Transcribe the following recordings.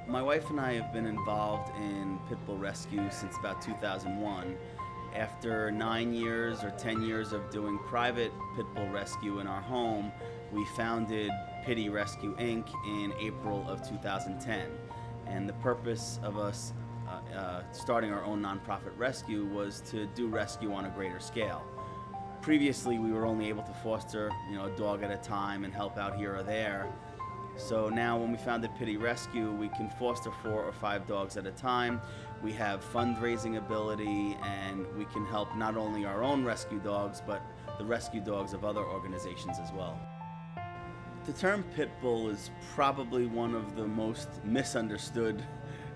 My wife and I have been involved in pit bull rescue since about 2001. After 9 years or 10 years of doing private pit bull rescue in our home, we founded Pitty Rescue Inc. in April of 2010. And the purpose of us starting our own nonprofit rescue was to do rescue on a greater scale. Previously, we were only able to foster, a dog at a time and help out here or there. So now when we founded Pitty Rescue, we can foster 4 or 5 dogs at a time. We have fundraising ability, and we can help not only our own rescue dogs, but the rescue dogs of other organizations as well. The term pit bull is probably one of the most misunderstood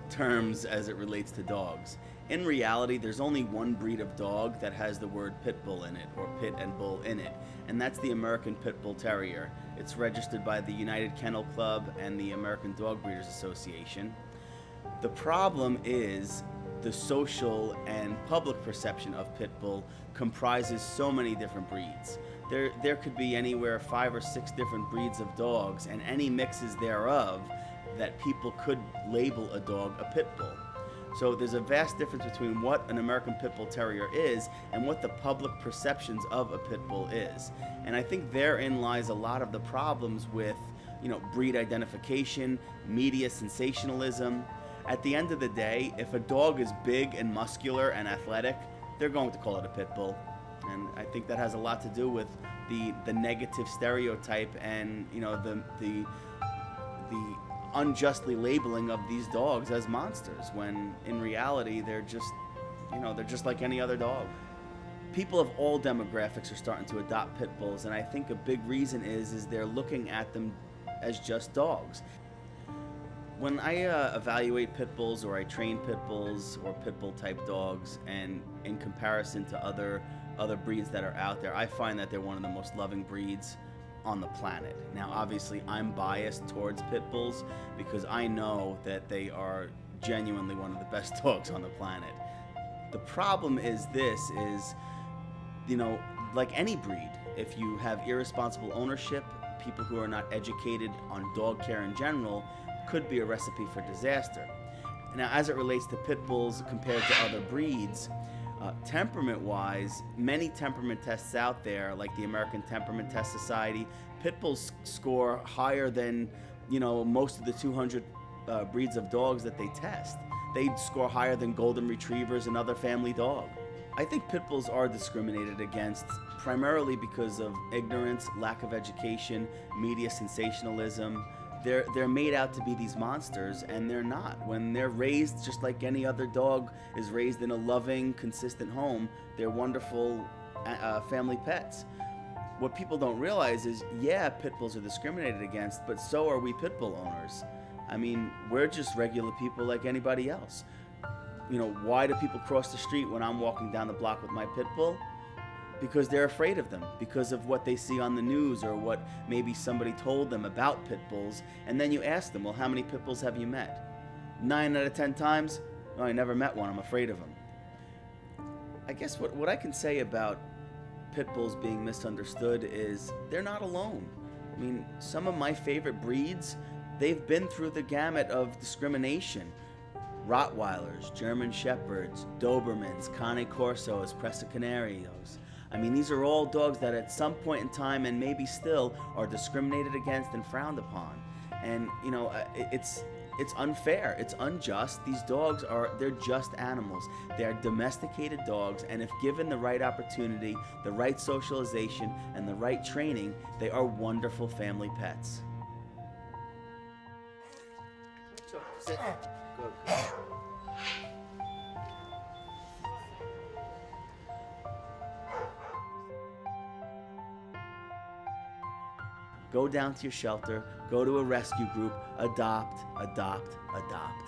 terms as it relates to dogs. In reality, there's only one breed of dog that has the word pit bull in it, or pit and bull in it, and that's the American Pit Bull Terrier. It's registered by the United Kennel Club and the American Dog Breeders Association. The problem is the social and public perception of pit bull comprises so many different breeds. There could be anywhere 5 or 6 different breeds of dogs, and any mixes thereof that people could label a dog a pit bull. So there's a vast difference between what an American Pit Bull Terrier is and what the public perceptions of a pit bull is. And I think therein lies a lot of the problems with, breed identification, media sensationalism. At the end of the day, if a dog is big and muscular and athletic, they're going to call it a pit bull. And I think that has a lot to do with the negative stereotype and, the unjustly labeling of these dogs as monsters, when in reality they're just like any other dog. People of all demographics are starting to adopt pit bulls, and I think a big reason is they're looking at them as just dogs. When I evaluate pit bulls, or I train pit bulls or pit bull type dogs, and in comparison to other breeds that are out there, I find that they're one of the most loving breeds on the planet. Now, obviously, I'm biased towards pit bulls because I know that they are genuinely one of the best dogs on the planet. The problem is like any breed, if you have irresponsible ownership, people who are not educated on dog care in general, could be a recipe for disaster. Now, as it relates to pit bulls compared to other breeds, temperament-wise, many temperament tests out there, like the American Temperament Test Society, pit bulls score higher than, most of the 200 breeds of dogs that they test. They score higher than golden retrievers and other family dogs. I think pit bulls are discriminated against primarily because of ignorance, lack of education, media sensationalism. They're made out to be these monsters, and they're not. When they're raised just like any other dog is raised in a loving, consistent home, they're wonderful family pets. What people don't realize is, yeah, pit bulls are discriminated against, but so are we pit bull owners. I mean, we're just regular people like anybody else. Why do people cross the street when I'm walking down the block with my pit bull? Because they're afraid of them, because of what they see on the news or what maybe somebody told them about pit bulls. And then you ask them, well, how many pit bulls have you met? 9 out of 10 times? No, I never met one. I'm afraid of them. I guess what I can say about pit bulls being misunderstood is they're not alone. I mean, some of my favorite breeds, they've been through the gamut of discrimination. Rottweilers, German Shepherds, Dobermans, Cane Corsos, Presa Canarios. I mean, these are all dogs that at some point in time, and maybe still, are discriminated against and frowned upon. And, it's unfair. It's unjust. These dogs they're just animals. They're domesticated dogs, and if given the right opportunity, the right socialization, and the right training, they are wonderful family pets. So, sit. Go. Go down to your shelter, go to a rescue group, adopt, adopt, adopt.